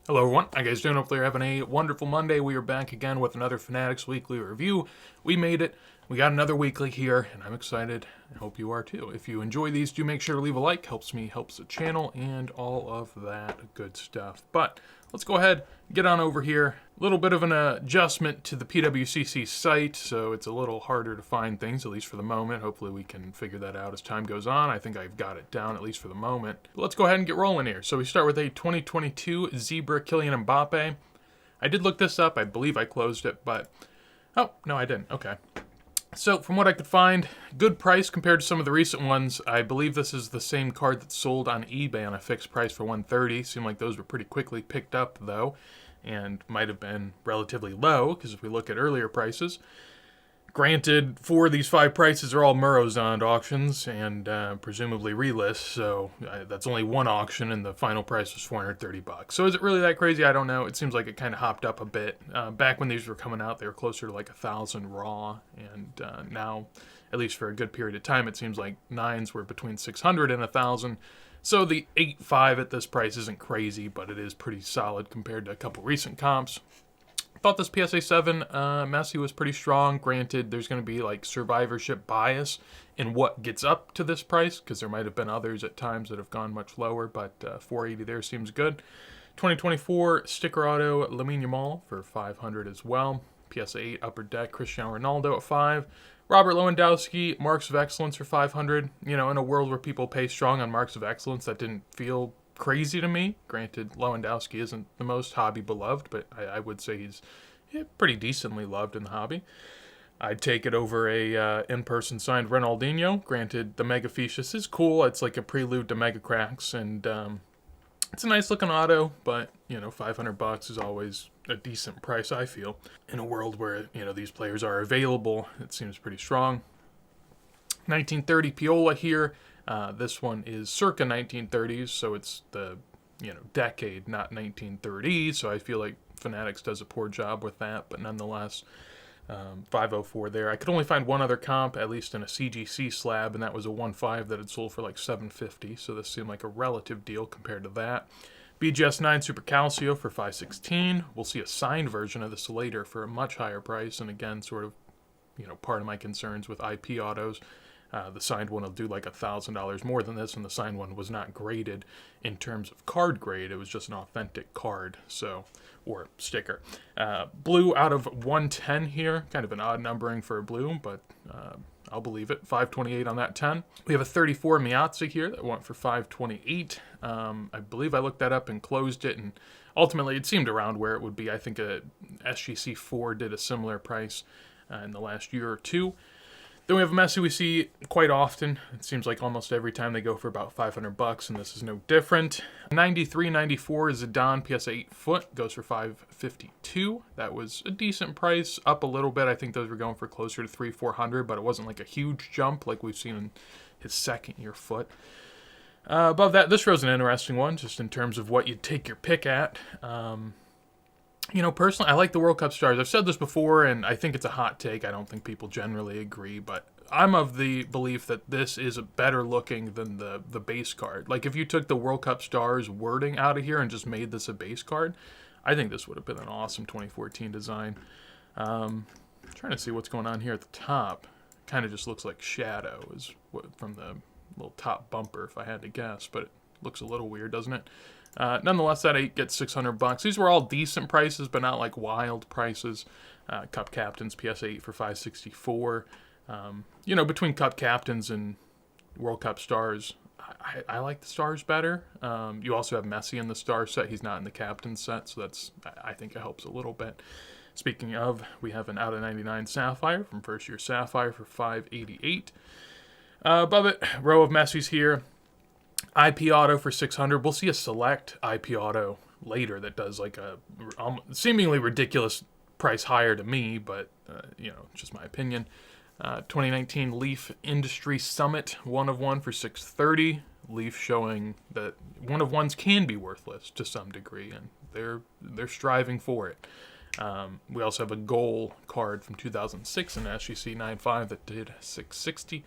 Hello everyone, how you guys doing? Hopefully you're having a wonderful Monday. We are back again with another Fanatics Weekly Review. We made it. We got another weekly here, and I'm excited. I hope you are too. If you enjoy these, do make sure to leave a like. Helps me, helps the channel, and all of that good stuff. But let's go ahead, get on over here. A little bit of an adjustment to the PWCC site, so it's a little harder to find things, at least for the moment. Hopefully we can figure that out as time goes on. I think I've got it down, at least for the moment. But let's go ahead and get rolling here. So we start with a 2022 Zebra Kylian Mbappe. I did look this up. I believe I closed it, but... Oh, no, I didn't. Okay. So, from what I could find, good price compared to some of the recent ones. I believe this is the same card that sold on eBay on a fixed price for $130. Seemed like those were pretty quickly picked up, though, and might have been relatively low, because if we look at earlier prices, granted, 4 of these 5 prices are all Murozond auctions and presumably relists, so that's only one auction, and the final price was $430. So is it really that crazy? I don't know. It seems like it kind of hopped up a bit. Back when these were coming out, they were closer to like 1,000 raw, and now, at least for a good period of time, it seems like 9s were between 600 and 1,000. So the 8.5 at this price isn't crazy, but it is pretty solid compared to a couple recent comps. Thought this PSA 7 Messi was pretty strong. Granted, there's going to be like survivorship bias in what gets up to this price, because there might have been others at times that have gone much lower, but 480 there seems good. 2024 sticker auto Lamine Yamal for 500 as well. PSA 8 upper deck Cristiano Ronaldo at 5. Robert Lewandowski marks of excellence for 500. You know, in a world where people pay strong on marks of excellence, that didn't feel crazy to me. Granted, Lewandowski isn't the most hobby beloved, but I would say he's pretty decently loved in the hobby. I'd take it over a in-person signed Ronaldinho. Granted, the Mega Fiches is cool. It's like a prelude to Mega Cracks, and it's a nice looking auto, but, you know, $500 is always a decent price, I feel. In a world where, you know, these players are available, it seems pretty strong. 1930 Piola here. This one is circa 1930s, so it's the, you know, decade, not 1930s, so I feel like Fanatics does a poor job with that, but nonetheless, 504 there. I could only find one other comp, at least in a CGC slab, and that was a 1.5 that had sold for like $750, so this seemed like a relative deal compared to that. BGS 9 Super Calcio for $516. We'll see a signed version of this later for a much higher price, and again, sort of, you know, part of my concerns with IP autos. The signed one will do like $1,000 more than this, and the signed one was not graded in terms of card grade. It was just an authentic card, so, or sticker. Blue out of 110 here, kind of an odd numbering for a blue, but I'll believe it. 528 on that 10. We have a 34 Miazza here that went for 528. I believe I looked that up and closed it, and ultimately it seemed around where it would be. I think a SGC 4 did a similar price in the last year or two. Then we have Messi we see quite often. It seems like almost every time they go for about $500, and this is no different. 93-94 Zidane PSA 8 foot goes for $552. That was a decent price, up a little bit. I think those were going for closer to $300-400, but it wasn't like a huge jump like we've seen in his second year foot. Above that, this row's an interesting one, just in terms of what you'd take your pick at. You know, personally, I like the World Cup stars. I've said this before, and I think it's a hot take. I don't think people generally agree, but I'm of the belief that this is better looking than the base card. Like, if you took the World Cup stars wording out of here and just made this a base card, I think this would have been an awesome 2014 design. Trying to see what's going on here at the top. Kind of just looks like shadow is what, from the little top bumper, if I had to guess, but it looks a little weird, doesn't it? Nonetheless, that 8 gets $600. These were all decent prices, but not like wild prices. Cup Captains, PS 8 for $564. You know, between Cup Captains and World Cup Stars, I like the Stars better. You also have Messi in the Star set. He's not in the Captain set, so that's, I think it helps a little bit. Speaking of, we have an out of 99 Sapphire from first year Sapphire for $588. Above it, row of Messis here. IP auto for $600. We'll see a select IP auto later that does like a seemingly ridiculous price higher to me, but you know, it's just my opinion. 2019 Leaf Industry Summit 1 of 1 for $630. Leaf showing that 1 of 1s can be worthless to some degree, and they're striving for it. We also have a goal card from 2006 in SGC 9.5 that did $660.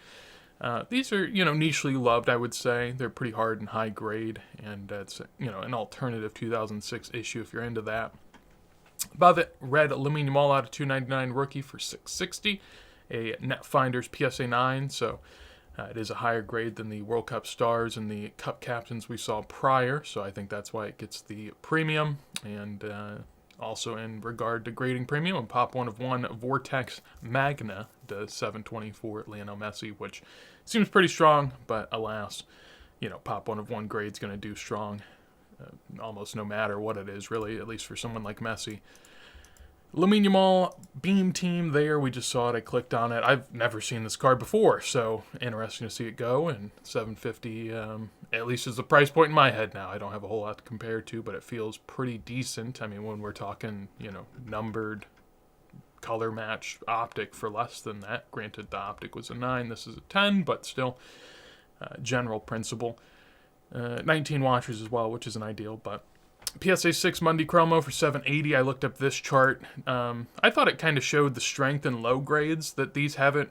These are, nichely loved, I would say. They're pretty hard and high grade, and it's, an alternative 2006 issue if you're into that. Above it, red Aluminium All out of 299 rookie for $660, a Netfinders PSA 9, so it is a higher grade than the World Cup stars and the Cup captains we saw prior, so I think that's why it gets the premium. And also in regard to grading premium, and pop 1 of 1 Vortex Magna does 724 Lionel Messi, which seems pretty strong, but alas, pop 1 of 1 grade's going to do strong almost no matter what it is, really, at least for someone like Messi. Aluminium All Beam Team there, we just saw it, I clicked on it. I've never seen this card before, so interesting to see it go, and $750 at least is the price point in my head now. I don't have a whole lot to compare to, but it feels pretty decent. I mean, when we're talking, numbered color match optic for less than that, granted the optic was a 9, this is a 10, but still general principle. 19 watchers as well, which isn't ideal, but PSA 6 Monday Chromo for $780. I looked up this chart. I thought it kind of showed the strength in low grades, that these haven't,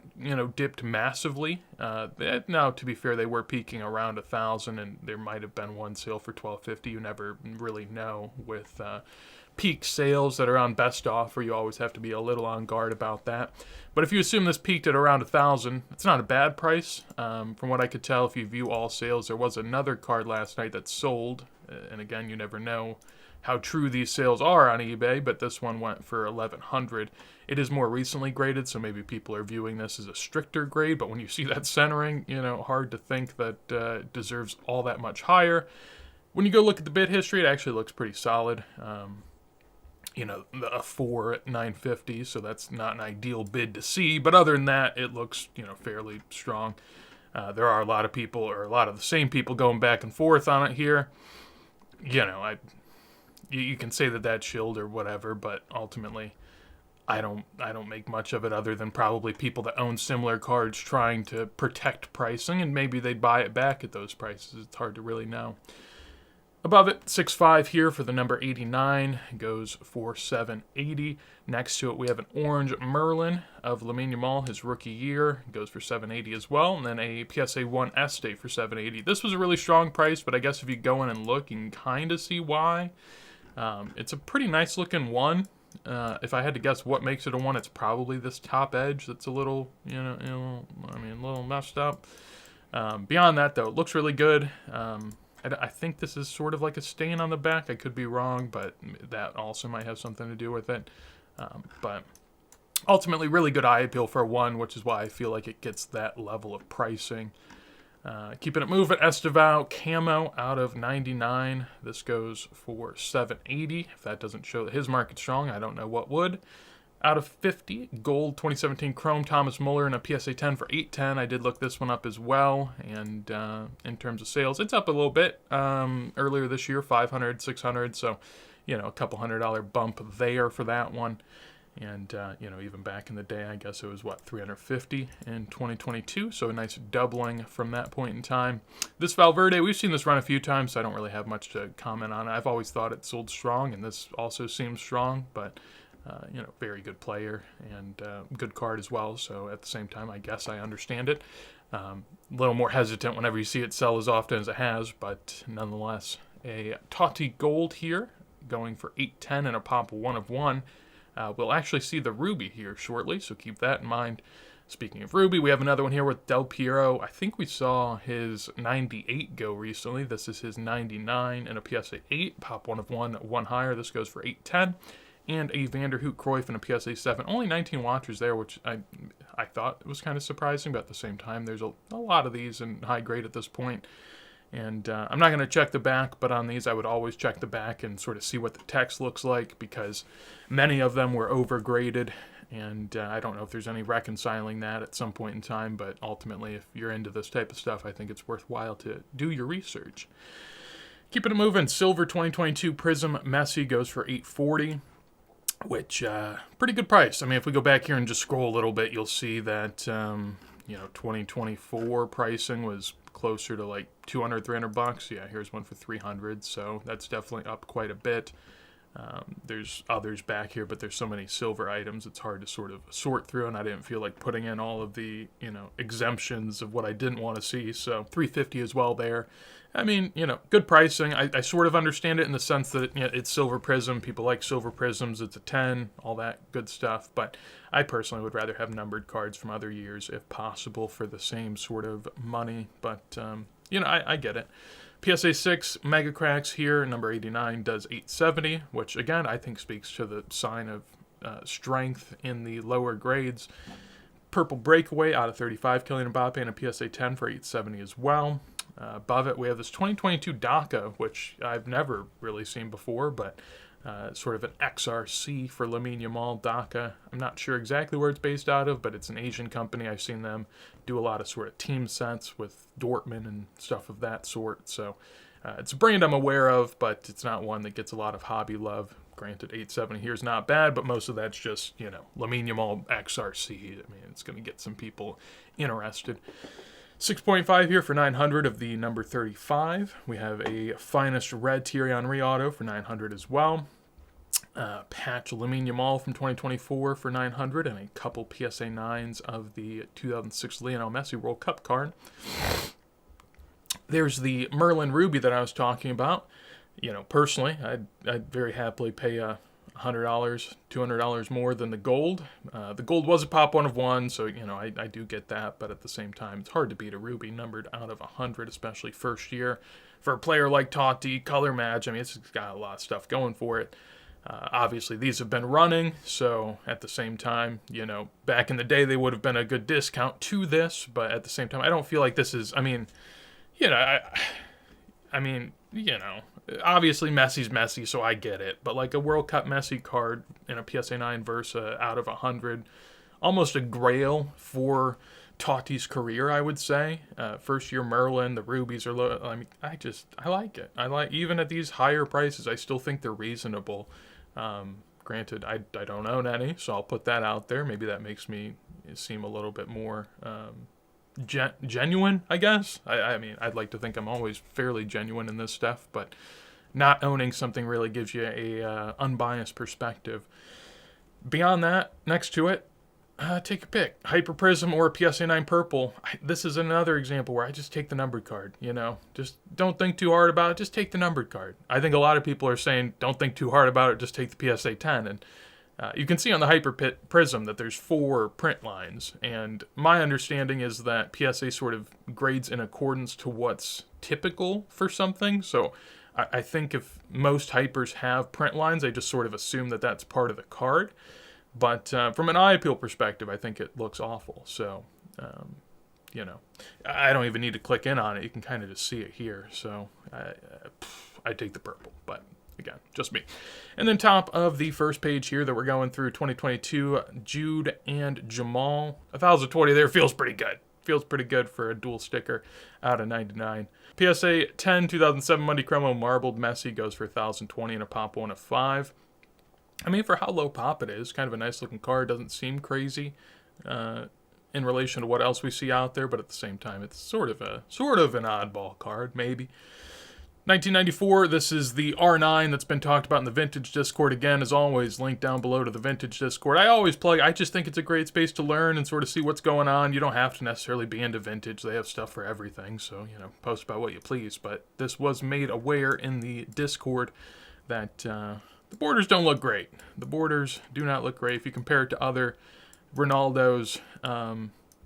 dipped massively. Now, to be fair, they were peaking around 1,000, and there might have been one sale for $1,250. You never really know with peak sales that are on best offer. You always have to be a little on guard about that. But if you assume this peaked at around 1,000, it's not a bad price. From what I could tell, if you view all sales, there was another card last night that sold. And again, you never know how true these sales are on eBay, but this one went for $1,100. It is more recently graded, so maybe people are viewing this as a stricter grade, but when you see that centering, hard to think that it deserves all that much higher. When you go look at the bid history, it actually looks pretty solid. A 4 at $950, so that's not an ideal bid to see, but other than that, it looks, fairly strong. There are a lot of people, or a lot of the same people, going back and forth on it here. You can say that that's shilled or whatever, but ultimately, I don't make much of it other than probably people that own similar cards trying to protect pricing, and maybe they'd buy it back at those prices. It's hard to really know. Above it, 6.5 here for the number 89, goes for $780. Next to it, we have an orange Merlin of Aluminium All, his rookie year, goes for $780 as well. And then a PSA 1 Este for $780. This was a really strong price, but I guess if you go in and look, you can kind of see why. It's a pretty nice looking one. If I had to guess what makes it a 1, it's probably this top edge that's a little, a little messed up. Beyond that, though, it looks really good. I think this is sort of like a stain on the back. I could be wrong, but that also might have something to do with it. But ultimately, really good eye appeal for a 1, which is why I feel like it gets that level of pricing. Keeping it moving, Estival Camo out of 99. This goes for $780. If that doesn't show that his market's strong, I don't know what would. Out of 50, Gold 2017 Chrome Thomas Muller in a PSA 10 for $810. I did look this one up as well, and in terms of sales, it's up a little bit. Earlier this year, 500, 600, so a couple $100 bump there for that one. And even back in the day, I guess it was $350 in 2022, so a nice doubling from that point in time. This Valverde, we've seen this run a few times, so I don't really have much to comment on it. I've always thought it sold strong, and this also seems strong, but very good player and good card as well. So at the same time, I guess I understand it. A little more hesitant whenever you see it sell as often as it has, but nonetheless, a Totti Gold here going for $810 and a pop 1 of 1. We'll actually see the Ruby here shortly, so keep that in mind. Speaking of Ruby, we have another one here with Del Piero. I think we saw his 98 go recently. This is his 99 and a PSA 8, pop 1 of 1, 1 higher. This goes for $810. And a Vanderhoek Cruyff in a PSA 7. Only 19 watchers there, which I thought was kind of surprising, but at the same time, there's a lot of these in high grade at this point. And I'm not going to check the back, but on these, I would always check the back and sort of see what the text looks like, because many of them were overgraded, and I don't know if there's any reconciling that at some point in time, but ultimately, if you're into this type of stuff, I think it's worthwhile to do your research. Keeping it moving, Silver 2022 Prism Messi goes for $840. Which, pretty good price. I mean, if we go back here and just scroll a little bit, you'll see that, 2024 pricing was closer to like $200, $300. Yeah, here's one for $300, so that's definitely up quite a bit. There's others back here, but there's so many silver items, it's hard to sort of sort through, and I didn't feel like putting in all of the, exemptions of what I didn't want to see. So $350 as well there. I mean, good pricing. I sort of understand it in the sense that it's Silver Prism. People like Silver Prisms. It's a 10, all that good stuff. But I personally would rather have numbered cards from other years if possible for the same sort of money. But, I get it. PSA 6 Mega Cracks here, number 89, does 870, which again I think speaks to the sign of strength in the lower grades. Purple Breakaway out of 35, Kylian Mbappe, and a PSA 10 for 870 as well. Above it, we have this 2022 DACA, which I've never really seen before, but sort of an XRC for Lamine Yamal DACA. I'm not sure exactly where it's based out of, but it's an Asian company. I've seen them do a lot of sort of team sets with Dortmund and stuff of that sort. So it's a brand I'm aware of, but it's not one that gets a lot of hobby love. Granted, 870 here is not bad, but most of that's just, Lamine Yamal XRC. I mean, it's going to get some people interested. 6.5 here for 900 of the number 35. We have a Finest Red Thierry Henry auto for 900 as well. Patch Lamine Yamal from 2024 for 900, and a couple PSA 9s of the 2006 Lionel Messi World Cup card. There's the Merlin Ruby that I was talking about. Personally, I'd very happily pay $100, $200 more than the gold. The gold was a pop 1 of 1, so, I do get that, but at the same time, it's hard to beat a Ruby numbered out of 100, especially first year. For a player like Totti, Color Match, I mean, it's got a lot of stuff going for it. Obviously, these have been running, so at the same time, back in the day, they would have been a good discount to this, but at the same time, I don't feel like this is, obviously Messi's Messi, so I get it. But like a World Cup Messi card in a PSA 9 Versa out of 100, almost a grail for Totti's career, I would say. First year Merlin, the Rubies are low. I mean, I like it. Even at these higher prices, I still think they're reasonable. Granted, I don't own any, so I'll put that out there. Maybe that makes me seem a little bit more genuine, I guess. I mean, I'd like to think I'm always fairly genuine in this stuff, but not owning something really gives you a unbiased perspective. Beyond that, next to it, take a pick. Hyper Prism or PSA 9 Purple. This is another example where I just take the numbered card, Just don't think too hard about it, just take the numbered card. I think a lot of people are saying, don't think too hard about it, just take the PSA 10, and you can see on the Hyper Prism that there's 4 print lines, and my understanding is that PSA sort of grades in accordance to what's typical for something. So I think if most Hypers have print lines, I just sort of assume that that's part of the card. But from an eye appeal perspective, I think it looks awful. So, I don't even need to click in on it. You can kind of just see it here. So I take the purple, but again, just me. And then top of the first page here that we're going through, 2022, Jude and Jamal. 1,020 there feels pretty good. Feels pretty good for a dual sticker out of 99. PSA 10, 2007 Monday Chromo Marbled Messi goes for 1,020 and a pop 1 of 5. I mean, for how low pop it is, kind of a nice looking card. Doesn't seem crazy in relation to what else we see out there, but at the same time, it's sort of an oddball card, maybe. 1994, this is the R9 that's been talked about in the Vintage Discord. Again, as always, link down below to the Vintage Discord. I always plug, I just think it's a great space to learn and sort of see what's going on. You don't have to necessarily be into vintage. They have stuff for everything, so, post about what you please. But this was made aware in the Discord that the borders don't look great. The borders do not look great if you compare it to other Ronaldos.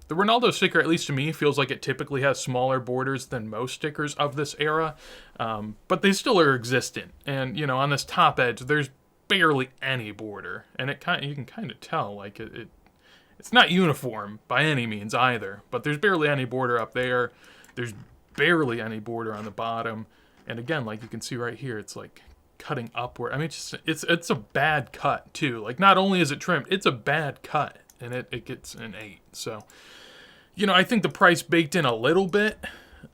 The Ronaldo sticker, at least to me, feels like it typically has smaller borders than most stickers of this era, but they still are existent. And, on this top edge, there's barely any border, and you can kind of tell, like, it's not uniform by any means either, but there's barely any border up there. There's barely any border on the bottom, and again, like you can see right here, it's like cutting upward. I mean, it's a bad cut too. Like, not only is it trimmed, it's a bad cut, and it gets an 8. So, I think the price baked in a little bit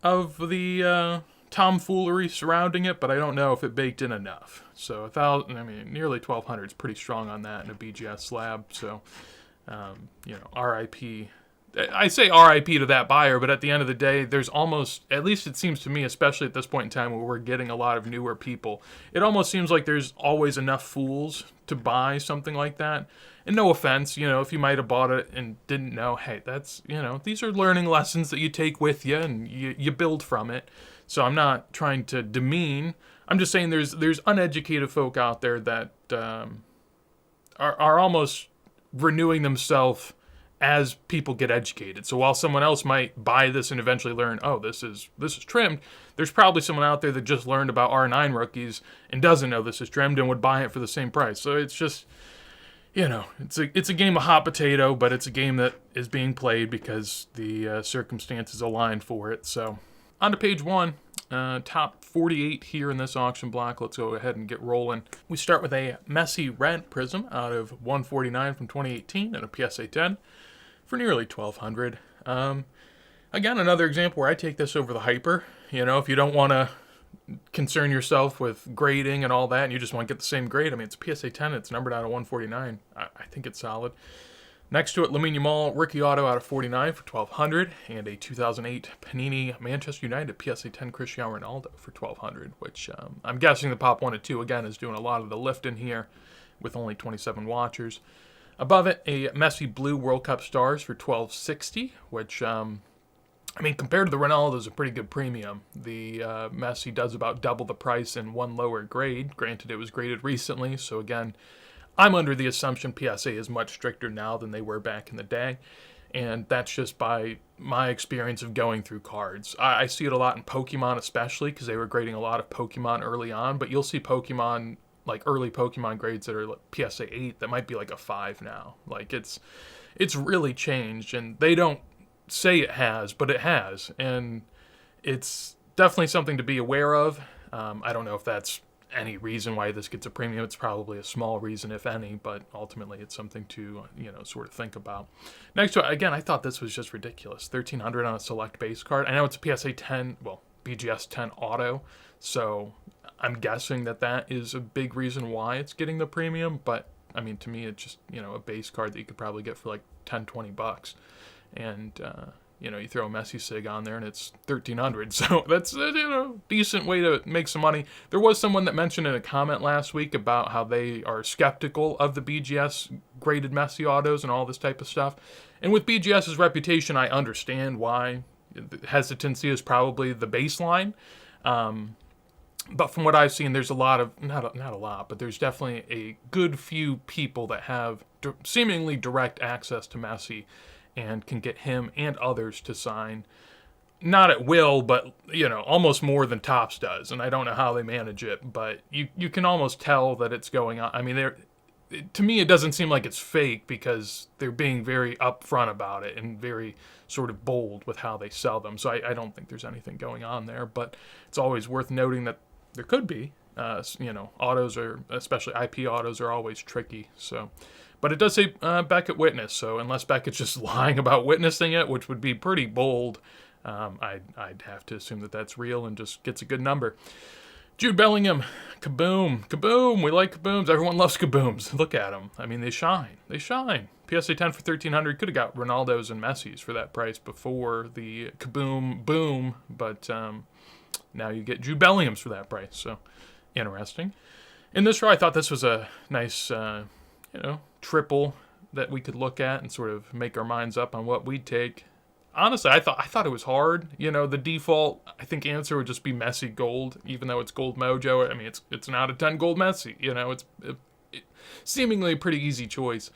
of the tomfoolery surrounding it, but I don't know if it baked in enough. So nearly 1,200 is pretty strong on that in a BGS slab. So, RIP I say RIP to that buyer, but at the end of the day, there's almost, at least it seems to me, especially at this point in time where we're getting a lot of newer people, it almost seems like there's always enough fools to buy something like that. And no offense, if you might have bought it and didn't know, hey, that's, these are learning lessons that you take with you and you build from it. So I'm not trying to demean. I'm just saying there's uneducated folk out there that are almost renewing themselves as people get educated. So while someone else might buy this and eventually learn, oh, this is trimmed, there's probably someone out there that just learned about R9 rookies and doesn't know this is trimmed and would buy it for the same price. So it's just, it's a game of hot potato, but it's a game that is being played because the circumstances align for it. So on to page 1. Top 48 here in this auction block. Let's go ahead and get rolling. We start with a Messi Red Prism out of 149 from 2018 and a PSA 10 for nearly $1,200. Again, another example where I take this over the Hyper. If you don't want to concern yourself with grading and all that, and you just want to get the same grade, I mean, it's a PSA 10, it's numbered out of 149. I think it's solid. Next to it, Lamine Yamal rookie auto out of 49 for $1,200, and a 2008 Panini Manchester United PSA 10 Cristiano Ronaldo for $1,200, which I'm guessing the Pop 1 and 2, again, is doing a lot of the lifting here with only 27 watchers. Above it, a Messi Blue World Cup Stars for $1,260, which, compared to the Ronaldo, is a pretty good premium. The Messi does about double the price in one lower grade. Granted, it was graded recently, so again, I'm under the assumption PSA is much stricter now than they were back in the day, and that's just by my experience of going through cards. I see it a lot in Pokemon especially, because they were grading a lot of Pokemon early on, but you'll see Pokemon, like early Pokemon grades that are like PSA 8, that might be like a 5 now. Like, it's really changed, and they don't say it has, but it has, and it's definitely something to be aware of. I don't know if that's any reason why this gets a premium. It's probably a small reason, if any, but ultimately it's something to, sort of think about. Next to it, again, I thought this was just ridiculous. $1,300 on a select base card. I know it's a PSA 10, well, BGS 10 auto, so I'm guessing that is a big reason why it's getting the premium, but, to me, it's just, a base card that you could probably get for like $10-20. And, you throw a Messi Sig on there and it's $1,300. So that's a decent way to make some money. There was someone that mentioned in a comment last week about how they are skeptical of the BGS graded Messi autos and all this type of stuff. And with BGS's reputation, I understand why. Hesitancy is probably the baseline. But from what I've seen, there's a lot of, not a lot, but there's definitely a good few people that have seemingly direct access to Messi and can get him and others to sign, not at will, but, almost more than Topps does. And I don't know how they manage it, but you can almost tell that it's going on. To me, it doesn't seem like it's fake because they're being very upfront about it and very sort of bold with how they sell them. So I don't think there's anything going on there, but it's always worth noting that there could be. Autos are, especially IP autos, are always tricky. So, but it does say Beckett witness. So unless Beckett's just lying about witnessing it, which would be pretty bold, I'd have to assume that that's real and just gets a good number. Jude Bellingham, kaboom. We like kabooms. Everyone loves kabooms. Look at them. They shine. PSA 10 for $1,300. Could have got Ronaldo's and Messi's for that price before the kaboom boom, but now you get Jude Bellingham's for that price. So interesting. In this row, I thought this was a nice, triple that we could look at and sort of make our minds up on what we'd take. Honestly, I thought it was hard. The default, I think, answer would just be Messi Gold, even though it's Gold Mojo. It's an out of 10 Gold Messi. It's seemingly a pretty easy choice.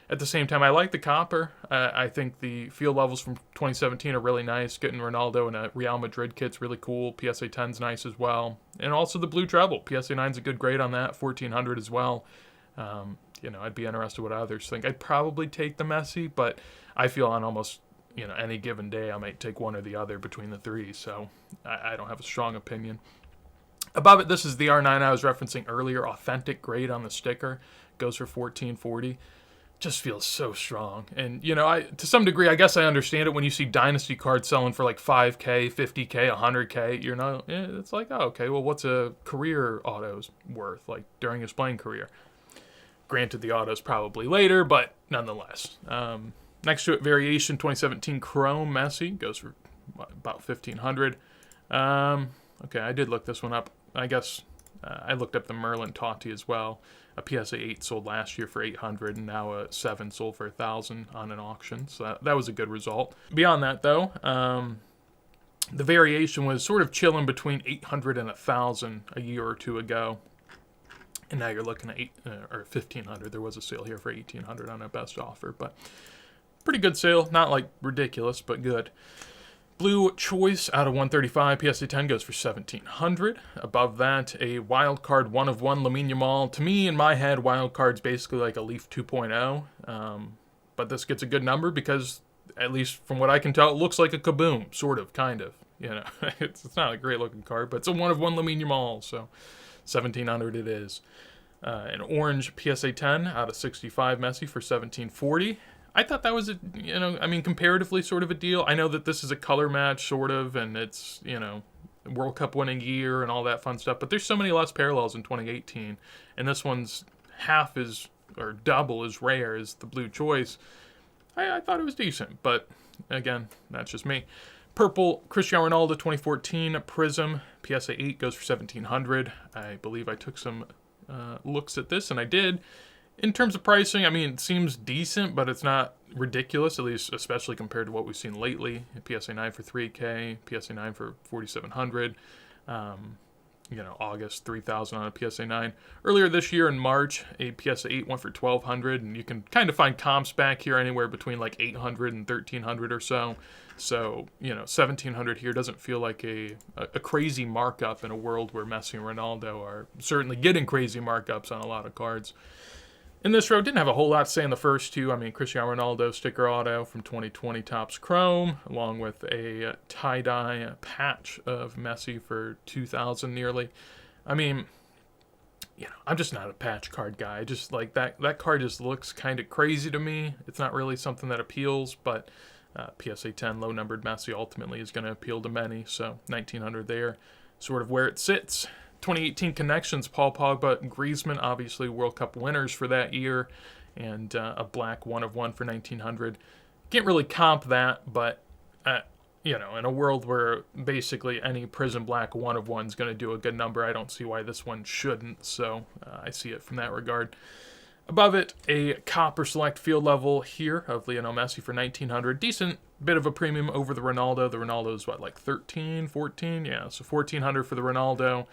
At the same time, I like the copper. I think the field levels from 2017 are really nice. Getting Ronaldo in a Real Madrid kit's really cool. PSA 10's nice as well. And also the blue treble. PSA 9's a good grade on that. $1,400 as well. I'd be interested what others think. I'd probably take the Messi, but I feel on almost, any given day I might take one or the other between the three. So I don't have a strong opinion. Above it, this is the R9 I was referencing earlier. Authentic grade on the sticker. Goes for $1,440. Just feels so strong. And, to some degree, I guess I understand it when you see Dynasty cards selling for like $5K, $50K, $100K. It's like, oh, okay, well, what's a career auto's worth, like during his playing career? Granted, the auto's probably later, but nonetheless, Next to it, Variation 2017 Chrome Messi goes for about $1,500. Okay, I did look this one up. I guess I looked up the Merlin Totti as well. A PSA 8 sold last year for $800, and now a 7 sold for $1,000 on an auction. So that was a good result. Beyond that, though, the Variation was sort of chilling between $800 and $1,000 a year or two ago. And now you're looking at $1,500. There was a sale here for $1,800 on a best offer, but pretty good sale. Not like ridiculous, but good. Blue Choice out of 135 PSA 10 goes for $1,700. Above that, a wild card 1/1 Lamine Yamal. To me, in my head, wild card's basically like a Leaf 2.0. But this gets a good number because, at least from what I can tell, it looks like a Kaboom, sort of, kind of. You know, it's not a great looking card, but it's a 1/1 Lamine Yamal, so $1,700 it is. An orange PSA 10 out of 65 Messi for $1,740. I thought that was comparatively sort of a deal. I know that this is a color match, sort of, and it's, World Cup winning year and all that fun stuff, but there's so many less parallels in 2018, and this one's half as, or double as rare as the Blue Choice. I thought it was decent, but again, that's just me. Purple Cristiano Ronaldo 2014 Prism PSA 8 goes for $1,700. I believe I took some looks at this, and I did. In terms of pricing, I mean, it seems decent, but it's not ridiculous, at least especially compared to what we've seen lately. PSA 9 for $3K, PSA 9 for $4,700, August $3,000 on a PSA 9. Earlier this year in March, a PSA 8 went for $1,200, and you can kind of find comps back here anywhere between like $800 and $1,300 or so. So, $1,700 here doesn't feel like a crazy markup in a world where Messi and Ronaldo are certainly getting crazy markups on a lot of cards. In this row, didn't have a whole lot to say in the first two. I mean, Cristiano Ronaldo sticker auto from 2020 Topps Chrome, along with a tie-dye patch of Messi for $2,000 nearly. I mean, I'm just not a patch card guy. I just like that card just looks kind of crazy to me. It's not really something that appeals, but PSA 10 low-numbered Messi ultimately is going to appeal to many, so $1,900 there, sort of where it sits. 2018 connections, Paul Pogba, Griezmann, obviously World Cup winners for that year, and a black 1/1 for $1,900. Can't really comp that, but, in a world where basically any Prism black 1/1 is going to do a good number, I don't see why this one shouldn't, so I see it from that regard. Above it, a copper select field level here of Lionel Messi for $1,900. Decent bit of a premium over the Ronaldo. The Ronaldo's like 13, 14? Yeah, so $1,400 for the Ronaldo.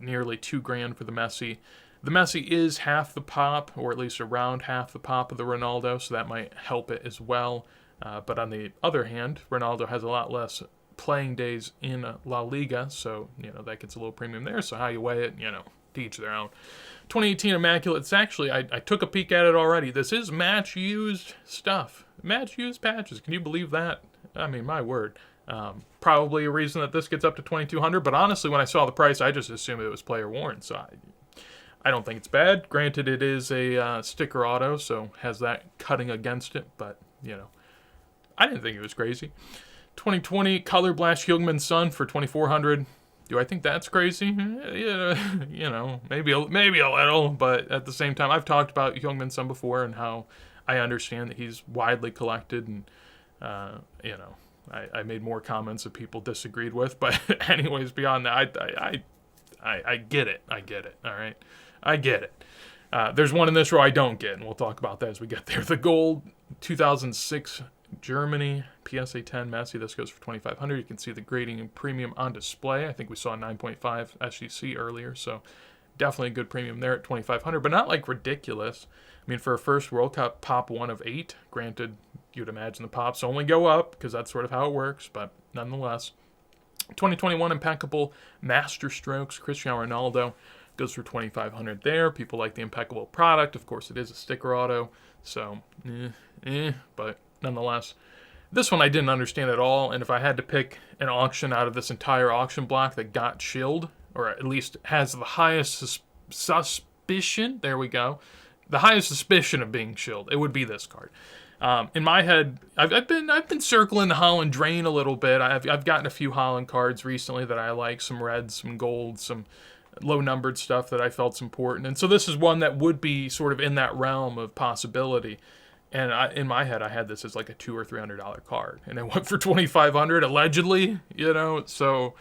Nearly $2,000 for the Messi. The Messi is half the pop, or at least around half the pop of the Ronaldo, so that might help it as well. But on the other hand, Ronaldo has a lot less playing days in La Liga, so that gets a little premium there. So how you weigh it, to each their own. 2018 Immaculate. It's actually, I took a peek at it already. This is match used stuff, match used patches. Can you believe that? I mean, my word. Probably a reason that this gets up to $2,200, but honestly, when I saw the price, I just assumed it was player worn, so I don't think it's bad. Granted, it is a sticker auto, so has that cutting against it, but, I didn't think it was crazy. 2020 Color Blast Heung-min Son for $2,400. Do I think that's crazy? Yeah, maybe a little, but at the same time, I've talked about Heung-min Son before and how I understand that he's widely collected, and, I made more comments that people disagreed with, but anyways, beyond that, I get it. All right, I get it. There's one in this row I don't get, and we'll talk about that as we get there. The gold 2006 Germany PSA 10 Messi. This goes for $2,500. You can see the grading and premium on display. I think we saw 9.5 SGC earlier, so definitely a good premium there at $2,500, but not like ridiculous. I mean, for a first World Cup pop 1 of 8, granted, you'd imagine the pops only go up because that's sort of how it works, but nonetheless. 2021 Impeccable Master Strokes Cristiano Ronaldo goes for $2,500 there. People like the impeccable product. Of course, it is a sticker auto, so but nonetheless. This one I didn't understand at all, and if I had to pick an auction out of this entire auction block that got chilled, or at least has the highest suspicion, there we go, the highest suspicion of being chilled, it would be this card. In my head, I've been circling the Holland drain a little bit. I've gotten a few Holland cards recently that I like, some reds, some golds, some low-numbered stuff that I felt's important. And so this is one that would be sort of in that realm of possibility. And in my head, I had this as like a $200 or $300 card, and it went for $2,500 allegedly. So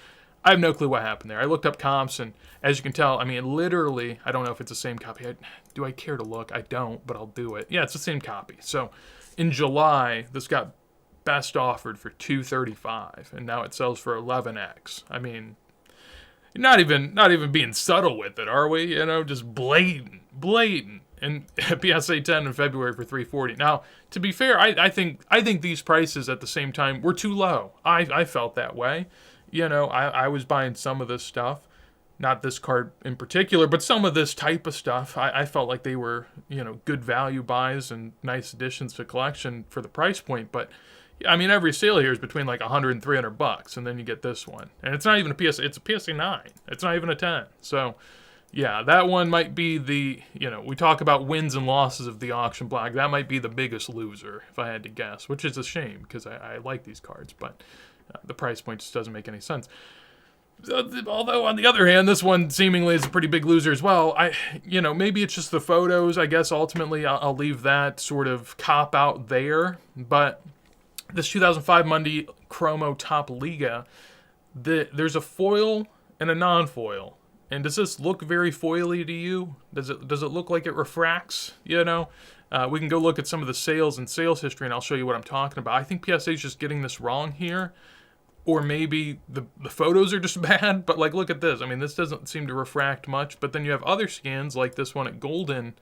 I have no clue what happened there. I looked up comps, and as you can tell, I mean, literally, I don't know if it's the same copy. Do I care to look? I don't, but I'll do it. Yeah, it's the same copy. So in July, this got best offered for $235, and now it sells for 11x. I mean, not even being subtle with it, are we? Just blatant. And PSA 10 in February for $340. Now, to be fair, I think these prices at the same time were too low. I felt that way. I was buying some of this stuff, not this card in particular, but some of this type of stuff. I felt like they were, good value buys and nice additions to collection for the price point. But I mean, every sale here is between like $100 and $300, and then you get this one, and it's not even a PSA. It's a PSA 9. It's not even a 10. So, yeah, that one might be the, we talk about wins and losses of the auction block. That might be the biggest loser, if I had to guess, which is a shame because I like these cards, but the price point just doesn't make any sense. Although, on the other hand, this one seemingly is a pretty big loser as well. Maybe it's just the photos. I guess ultimately I'll leave that sort of cop out there. But this 2005 Monday Chromo Top Liga, there's a foil and a non-foil. And does this look very foily to you? Does it look like it refracts? We can go look at some of the sales and sales history, and I'll show you what I'm talking about. I think PSA is just getting this wrong here. Or maybe the photos are just bad, but look at this. I mean, this doesn't seem to refract much, but then you have other scans like this one at Golden.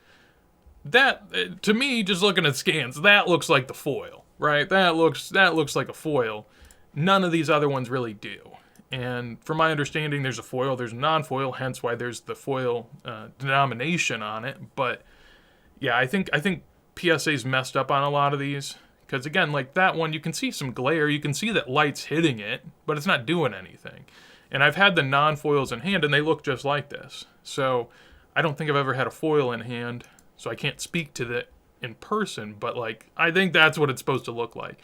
That, to me, just looking at scans, that looks like the foil, right? That looks like a foil. None of these other ones really do. And from my understanding, there's a foil, there's a non-foil, hence why there's the foil denomination on it. But yeah, I think PSA's messed up on a lot of these. Because again, like that one, you can see some glare, you can see that light's hitting it, but it's not doing anything. And I've had the non-foils in hand, and they look just like this. So I don't think I've ever had a foil in hand, so I can't speak to that in person, but I think that's what it's supposed to look like.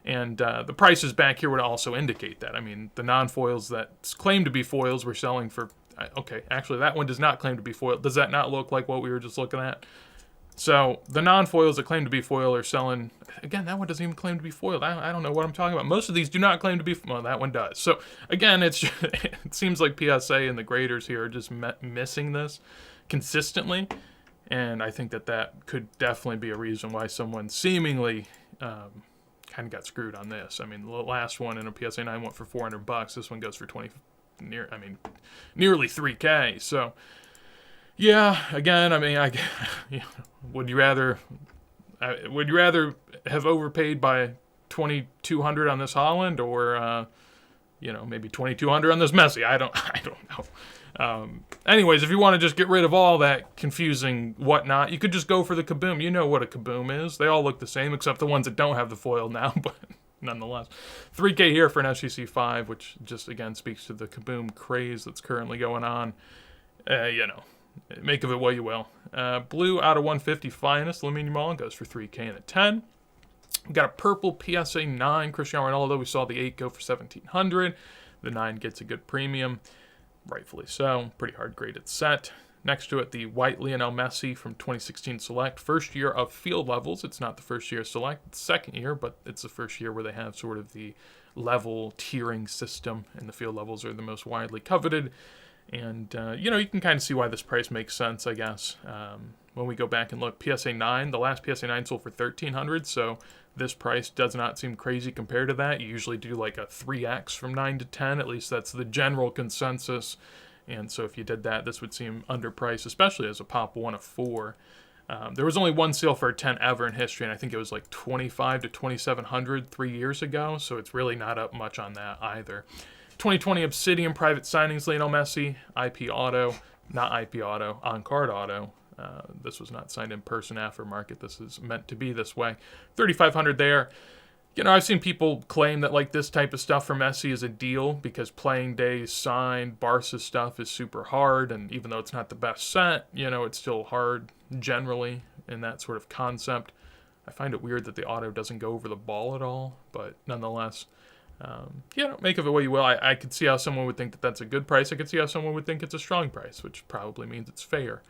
And the prices back here would also indicate that. I mean, the non-foils that claim to be foils were selling for, okay, actually that one does not claim to be foil. Does that not look like what we were just looking at? So the non-foils that claim to be foil are selling, again, that one doesn't even claim to be foiled. I don't know what I'm talking about. Most of these do not claim to be, well, that one does. So again, it seems like PSA and the graders here are just missing this consistently. And I think that could definitely be a reason why someone seemingly kind of got screwed on this. I mean, the last one in a PSA 9 went for $400. This one goes for nearly $3K. So yeah, again, I mean, would you rather have overpaid by $2,200 on this Holland, or maybe $2,200 on this Messi? I don't know. Anyways, if you want to just get rid of all that confusing whatnot, you could just go for the Kaboom. You know what a Kaboom is. They all look the same, except the ones that don't have the foil now, but nonetheless. $3K here for an SGC 5, which just, again, speaks to the Kaboom craze that's currently going on. Make of it what you will. Blue out of 150 finest, Lamine Yamal goes for $3K and a 10. We got a purple PSA 9 Cristiano Ronaldo. We saw the 8 go for $1,700. The 9 gets a good premium, rightfully so. Pretty hard graded set. Next to it, the white Lionel Messi from 2016 Select. First year of field levels. It's not the first year of Select. It's second year, but it's the first year where they have sort of the level tiering system, and the field levels are the most widely coveted. And, you can kind of see why this price makes sense, I guess. When we go back and look, PSA 9, the last PSA 9 sold for $1,300, so this price does not seem crazy compared to that. You usually do like a 3x from 9 to 10, at least that's the general consensus. And so if you did that, this would seem underpriced, especially as a pop 1 of 4. There was only one sale for a 10 ever in history, and I think it was like $2,500 to $2,700 3 years ago, so it's really not up much on that either. 2020 Obsidian Private Signings, Lionel Messi, IP Auto, not IP Auto, on-card auto. This was not signed in person aftermarket. This is meant to be this way. $3,500 there. I've seen people claim that this type of stuff for Messi is a deal because playing days signed, Barca stuff is super hard, and even though it's not the best set, it's still hard generally in that sort of concept. I find it weird that the auto doesn't go over the ball at all, but nonetheless, make of it what you will. I could see how someone would think that that's a good price. I could see how someone would think it's a strong price, which probably means it's fair.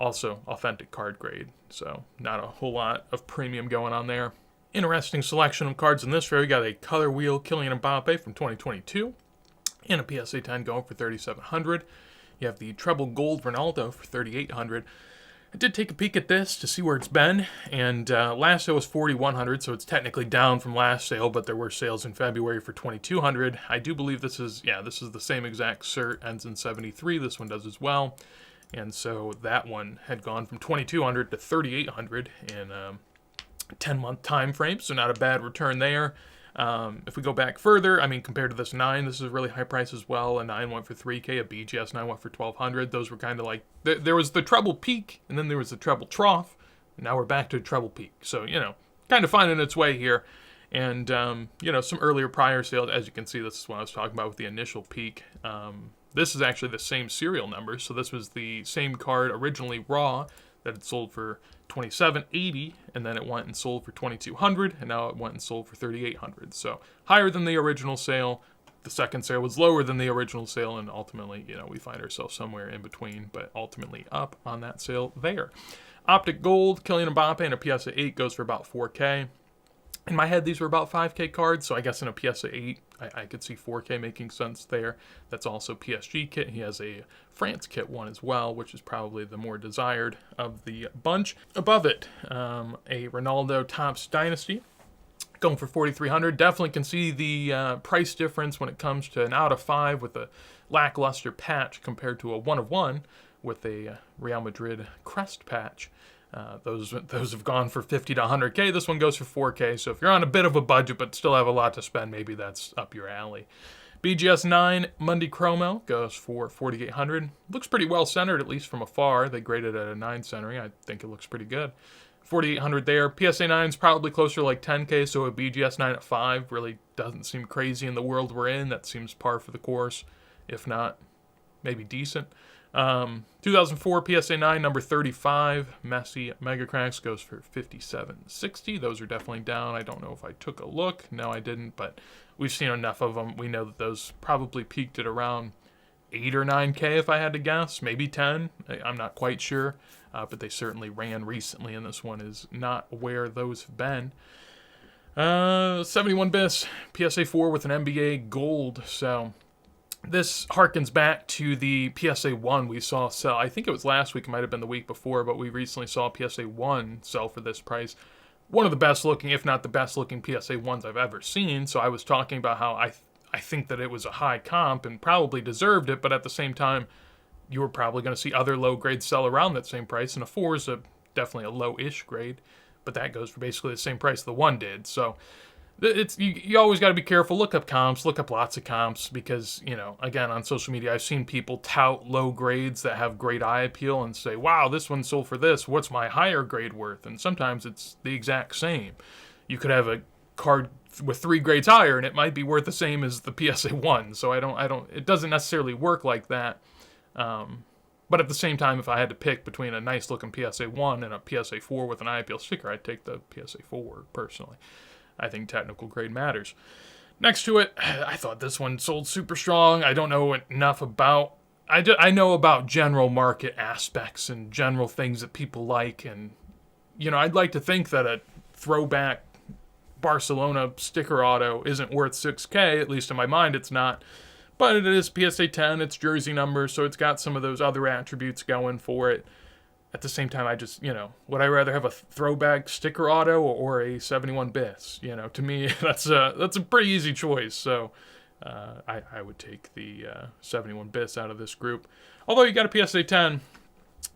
Also authentic card grade, so not a whole lot of premium going on there. Interesting selection of cards in this row. You got a color wheel Kylian Mbappe from 2022 and a PSA 10 going for 3,700. You have the treble gold Ronaldo for 3,800. I did take a peek at this to see where it's been, and last sale was 4,100, so it's technically down from last sale, but there were sales in February for 2,200. I do believe this is the same exact cert, ends in 73. This one does as well, and so that one had gone from 2,200 to 3,800 in 10-month time frame, so not a bad return there. If we go back further, I mean, compared to this 9, this is a really high price as well. A 9 went for 3K, a BGS 9 went for 1,200. Those were kind of like, there was the treble peak, and then there was the treble trough, and now we're back to a treble peak. So, kind of finding its way here. And, some earlier prior sales, as you can see, this is what I was talking about with the initial peak. This is actually the same serial number, so this was the same card originally raw that had sold for $2,780, and then it went and sold for $2,200, and now it went and sold for $3,800. So higher than the original sale. The second sale was lower than the original sale, and ultimately, we find ourselves somewhere in between, but ultimately up on that sale there. Optic Gold, Kylian Mbappe, and a PSA 8 goes for about 4K. In my head, these were about 5K cards, so I guess in a PSA 8, I could see 4K making sense there. That's also PSG kit. He has a France kit one as well, which is probably the more desired of the bunch. Above it, a Ronaldo Topps Dynasty, going for 4,300. Definitely can see the price difference when it comes to an out of 5 with a lackluster patch compared to a 1 of 1 with a Real Madrid crest patch. Those have gone for 50 to 100K. This one goes for 4K. So if you're on a bit of a budget but still have a lot to spend, maybe that's up your alley. BGS 9 Mundi Chromo goes for 4,800. Looks pretty well centered, at least from afar. They graded at a 9 centering. I think it looks pretty good. 4,800 there. PSA 9 is probably closer to like 10K, so a BGS 9 at 5 really doesn't seem crazy in the world we're in. That seems par for the course, if not maybe decent. 2004 PSA 9 number 35 Messi Mega Cracks goes for 5,760. Those are definitely down. I don't know if I took a look. No, I didn't, but we've seen enough of them. We know that those probably peaked at around 8 or 9K if I had to guess, maybe 10. I'm not quite sure, but they certainly ran recently, and this one is not where those have been. 71 bis PSA 4 with an NBA gold. So this harkens back to the PSA 1 we saw sell. I think it was last week, it might have been the week before, but we recently saw PSA 1 sell for this price. One of the best looking, if not the best looking PSA 1s I've ever seen. So I was talking about how I think that it was a high comp and probably deserved it, but at the same time, you were probably going to see other low grades sell around that same price, and a 4 is definitely a low-ish grade, but that goes for basically the same price the 1 did. So you always got to be careful. Look up comps, look up lots of comps, because, again, on social media, I've seen people tout low grades that have great eye appeal and say, wow, this one sold for this. What's my higher grade worth? And sometimes it's the exact same. You could have a card with 3 grades higher, and it might be worth the same as the PSA 1. So it doesn't necessarily work like that. But at the same time, if I had to pick between a nice looking PSA 1 and a PSA 4 with an eye appeal sticker, I'd take the PSA 4 personally. I think technical grade matters. Next to it, I thought this one sold super strong. I don't know enough about, I know about general market aspects and general things that people like. And, I'd like to think that a throwback Barcelona sticker auto isn't worth 6K, at least in my mind it's not. But it is PSA 10, it's jersey number, so it's got some of those other attributes going for it. At the same time, I just, would I rather have a throwback sticker auto or a 71 bis? To me, that's a pretty easy choice. So I would take the 71 bis out of this group. Although you got a PSA 10,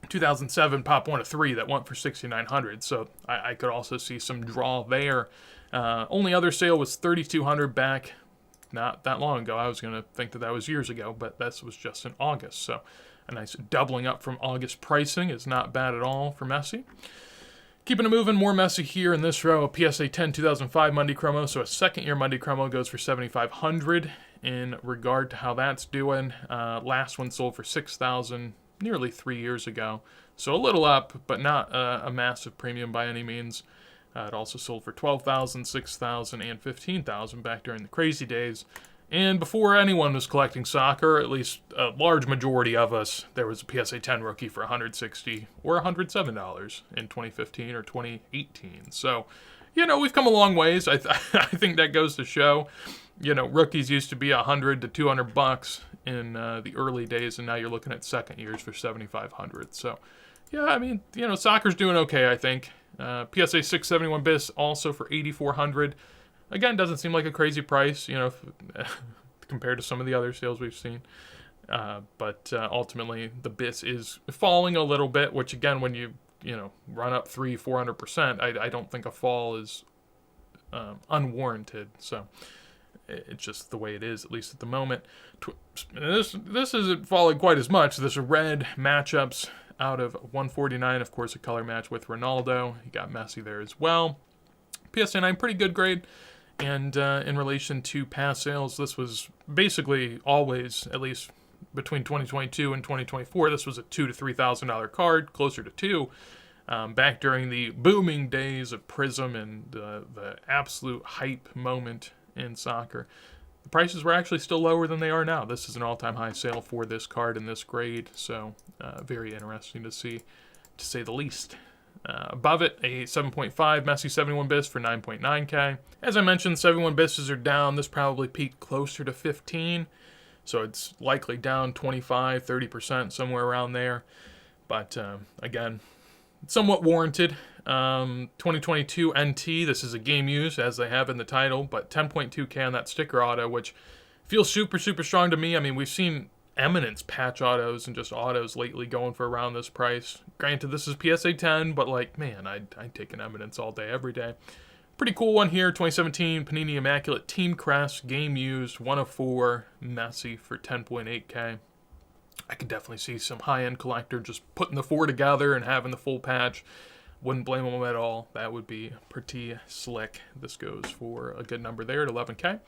2007 Pop 1 of 3 that went for 6,900. So I could also see some draw there. Only other sale was 3,200 back not that long ago. I was going to think that was years ago, but that was just in August. So a nice doubling up from August pricing is not bad at all for Messi. Keeping it moving, more Messi here in this row. A PSA 10 2005 Mundi Chromo, so a second-year Mundi Chromo goes for 7,500 in regard to how that's doing. Last one sold for 6,000 nearly 3 years ago, so a little up, but not a massive premium by any means. It also sold for 12,000, 6,000, and 15,000 back during the crazy days. And before anyone was collecting soccer, at least a large majority of us, there was a PSA 10 rookie for $160 or $107 in 2015 or 2018. So, we've come a long ways. I think that goes to show. Rookies used to be $100 to $200 in the early days, and now you're looking at second years for $7,500. So, soccer's doing okay, I think. PSA 671 bis also for $8,400. Again, doesn't seem like a crazy price, compared to some of the other sales we've seen. But ultimately, the bis is falling a little bit, which again, when you run up 300-400%, I don't think a fall is unwarranted. So it's just the way it is, at least at the moment. This isn't falling quite as much. This red matchups out of 149, of course, a color match with Ronaldo. You got Messi there as well. PSA 9, pretty good grade. And in relation to past sales, this was basically always, at least between 2022 and 2024, this was a $2,000 to $3,000 card, closer to $2,000. Back during the booming days of Prism and the absolute hype moment in soccer, the prices were actually still lower than they are now. This is an all-time high sale for this card in this grade, so very interesting to see, to say the least. Above it, a 7.5 Messi 71 bis for $9.9K. As I mentioned, 71 bises are down. This probably peaked closer to 15, so it's likely down 25-30%, somewhere around there. But again, somewhat warranted. 2022 NT, this is a game use, as they have in the title, but 10.2K on that sticker auto, which feels super, super strong to me. I mean, we've seen Eminence patch autos and just autos lately going for around this price. Granted, this is PSA 10, but man, I'd take an Eminence all day, every day. Pretty cool one here, 2017 Panini Immaculate Team Crest, game used, 104 Messi for 10.8K. I could definitely see some high-end collector just putting the four together and having the full patch. Wouldn't blame them at all. That would be pretty slick. This goes for a good number there at 11K.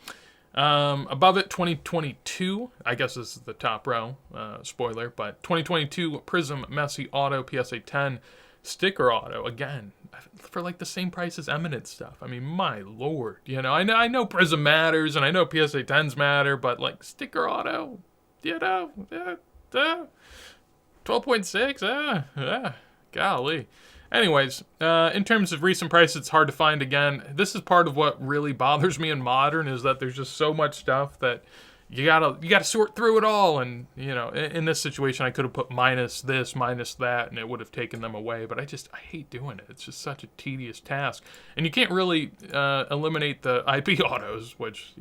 Above it, 2022, I guess this is the top row, spoiler, but 2022 Prism Messi Auto PSA 10 sticker auto, again, for the same price as Eminence stuff. I mean, my lord, I know Prism matters, and I know PSA 10s matter, but sticker auto, 12.6, golly. Anyways, in terms of recent prices, it's hard to find again. This is part of what really bothers me in Modern, is that there's just so much stuff that you gotta sort through it all. And in this situation, I could have put minus this, minus that, and it would have taken them away. But I hate doing it. It's just such a tedious task, and you can't really eliminate the IP autos, which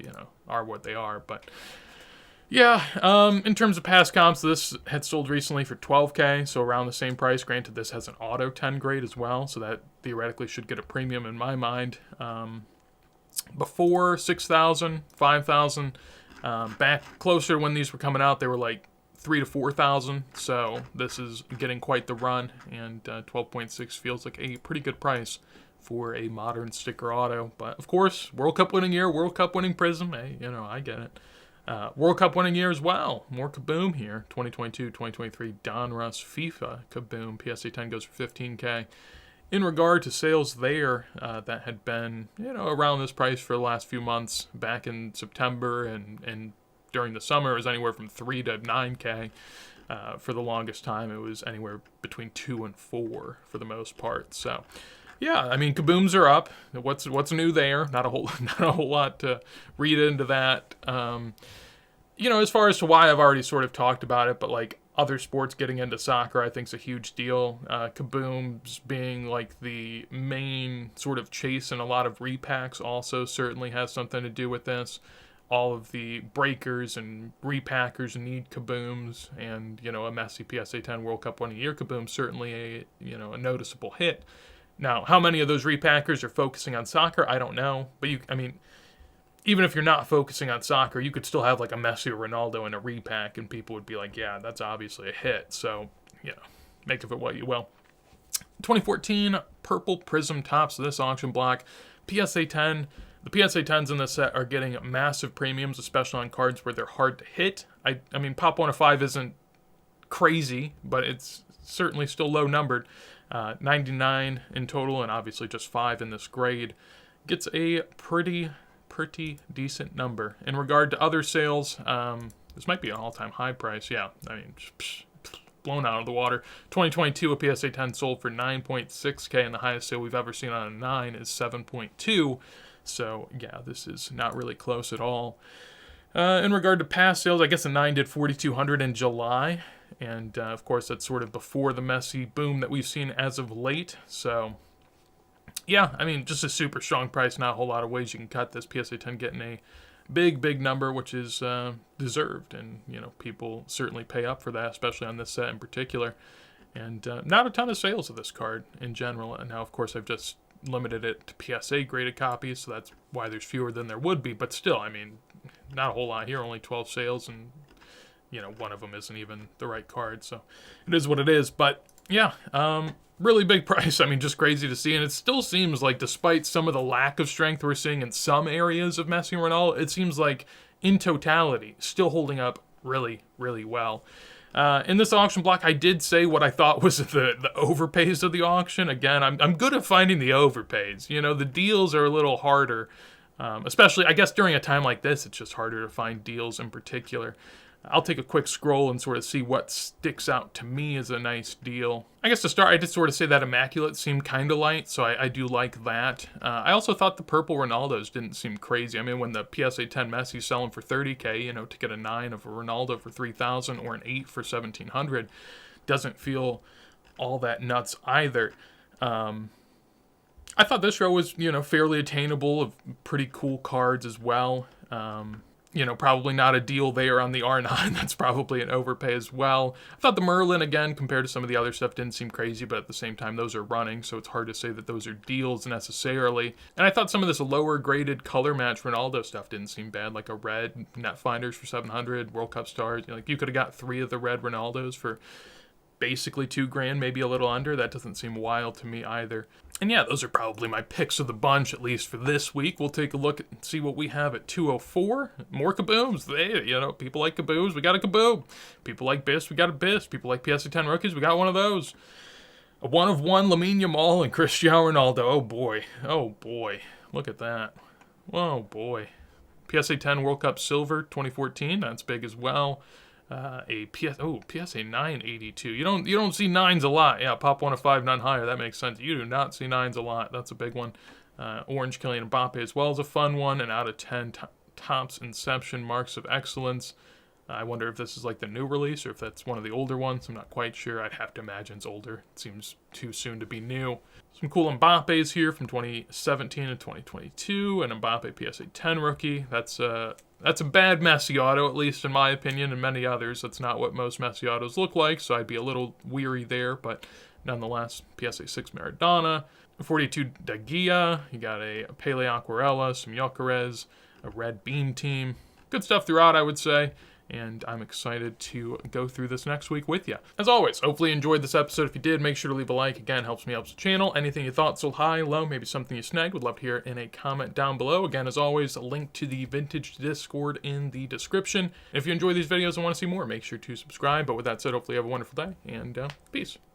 are what they are. But yeah, in terms of past comps, this had sold recently for $12K, so around the same price. Granted, this has an auto 10 grade as well, so that theoretically should get a premium in my mind. Before $6,000, $5,000, back closer when these were coming out, they were $3,000 to $4,000. So this is getting quite the run, and 12.6 feels like a pretty good price for a modern sticker auto. But of course, World Cup winning year, World Cup winning Prism. Hey, I get it. World Cup winning year as well. More Kaboom here. 2022-2023 Donruss FIFA Kaboom. PSA 10 goes for $15K. In regard to sales there, that had been around this price for the last few months. Back in September and during the summer, it was anywhere from $3 to $9K. For the longest time, it was anywhere between 2 and 4 for the most part. So, yeah, I mean, Kabooms are up. What's new there? Not a whole lot to read into that. As far as to why, I've already sort of talked about it, but other sports getting into soccer, I think is a huge deal. Kabooms being the main sort of chase in a lot of repacks also certainly has something to do with this. All of the breakers and repackers need Kabooms, and a Messi PSA 10 World Cup winning year Kaboom certainly a noticeable hit. Now, how many of those repackers are focusing on soccer, I don't know. But even if you're not focusing on soccer, you could still have a Messi or Ronaldo in a repack, and people would be like, yeah, that's obviously a hit. So, make of it what you will. 2014 Purple Prism tops of this auction block. PSA 10. The PSA 10s in this set are getting massive premiums, especially on cards where they're hard to hit. I mean, Pop 105 isn't crazy, but it's certainly still low numbered. 99 in total, and obviously just 5 in this grade. Gets a pretty pretty decent number. In regard to other sales, this might be an all-time high price. Yeah, I mean, blown out of the water. 2022, a PSA 10 sold for 9.6K, and the highest sale we've ever seen on a 9 is 7.2. So yeah, this is not really close at all. In regard to past sales, I guess a 9 did 4,200 in July, and of course that's sort of before the Messi boom that we've seen as of late. So yeah, I mean, just a super strong price. Not a whole lot of ways you can cut this. PSA 10 getting a big number, which is deserved, and you know, people certainly pay up for that, especially on this set in particular. And not a ton of sales of this card in general. And now, of course, I've just limited it to PSA graded copies, so that's why there's fewer than there would be. But still, I mean, not a whole lot here. Only 12 sales, and you know, one of them isn't even the right card, so it is what it is. But yeah, really big price. I mean, just crazy to see. And it still seems like, despite some of the lack of strength we're seeing in some areas of Messi and Ronaldo, it seems like in totality still holding up really well. In this auction block, I did say what I thought was the overpays of the auction. Again, I'm good at finding the overpays. You know, the deals are a little harder, especially, I guess, during a time like this, it's just harder to find deals in particular. I'll take a quick scroll and sort of see what sticks out to me as a nice deal. I guess to start, I did sort of say that Immaculate seemed kind of light, so I do like that. I also thought the purple Ronaldos didn't seem crazy. I mean, when the PSA 10 Messi selling for 30K, you know, to get a 9 of a Ronaldo for 3,000 or an 8 for 1,700 doesn't feel all that nuts either. I thought this row was, you know, fairly attainable, of pretty cool cards as well. You know, probably not a deal there on the R9. That's probably an overpay as well. I thought the Merlin, again, compared to some of the other stuff, didn't seem crazy, but at the same time, those are running, so it's hard to say that those are deals necessarily. And I thought some of this lower graded color match Ronaldo stuff didn't seem bad, like a red Netfinders for 700, World Cup stars. You know, like, you could have got 3 of the red Ronaldos for basically $2,000, maybe a little under. That doesn't seem wild to me either. And yeah, those are probably my picks of the bunch, at least for this week. We'll take a look and see what we have at 204. More kabooms. You know, people like kabooms, we got a kaboom. People like BIS, we got a BIS. People like PSA 10 rookies, we got one of those. A 1 of 1 Lamine Yamal and Cristiano Ronaldo. Oh boy. Oh boy. Look at that. Oh boy. PSA 10 World Cup Silver 2014. That's big as well. PSA 982. You don't see 9s a lot. Yeah, pop 1 of 5, none higher. That makes sense. You do not see 9s a lot. That's a big one. Orange Kylian Mbappe as well as a fun one. And out of 10, Topps Inception Marks of Excellence. I wonder if this is like the new release or if that's one of the older ones. I'm not quite sure. I'd have to imagine it's older. It seems too soon to be new. Some cool Mbappes here from 2017 and 2022. An Mbappe PSA 10 rookie. That's a bad Messi auto, at least in my opinion, and many others. That's not what most Messi autos look like, so I'd be a little weary there, but nonetheless, PSA 6 Maradona, 42 De Gea, you got a Pele Aquarella, some Gyökeres, a red beam team. Good stuff throughout, I would say, and I'm excited to go through this next week with you. As always, hopefully you enjoyed this episode. If you did, make sure to leave a like. Again, helps me, helps the channel. Anything you thought, so high, low, maybe something you snagged, would love to hear it in a comment down below. Again, as always, a link to the Vintage Discord in the description. If you enjoy these videos and want to see more, make sure to subscribe. But with that said, hopefully you have a wonderful day, and peace.